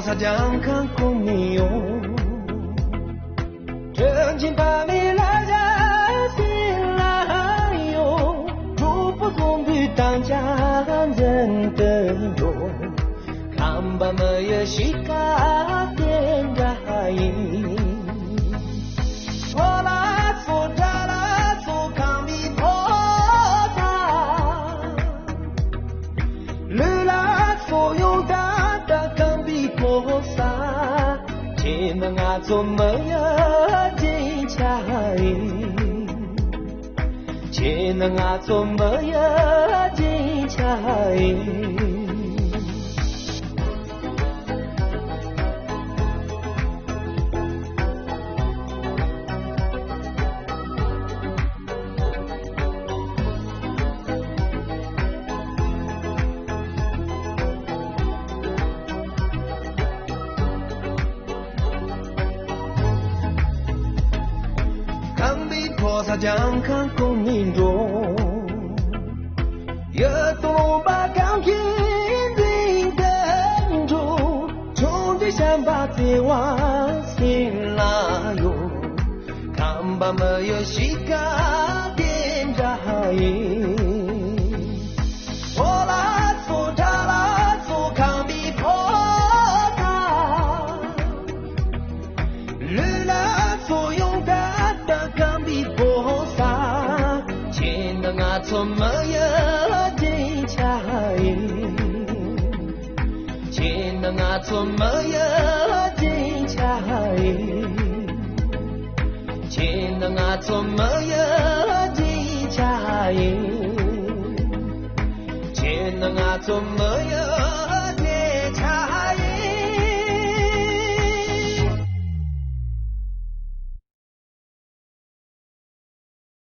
萨将看公你用，真情把你来在心来用，如不总比当家人的用，看吧没有西嘎点燃影。我来做他来做康比婆萨，你来做勇敢的康比婆萨，只能啊做没有技巧，只能啊做没有技巧。将看公民中，也都把钢琴定跟住，从这想把这往心拉哟，看吧没有西嘎点燃影。我来做他来做康比婆萨，你来做勇敢的康比婆萨，只能啊做没有技巧，只能啊做没有技巧，只能啊做没有技巧，只能啊做没有。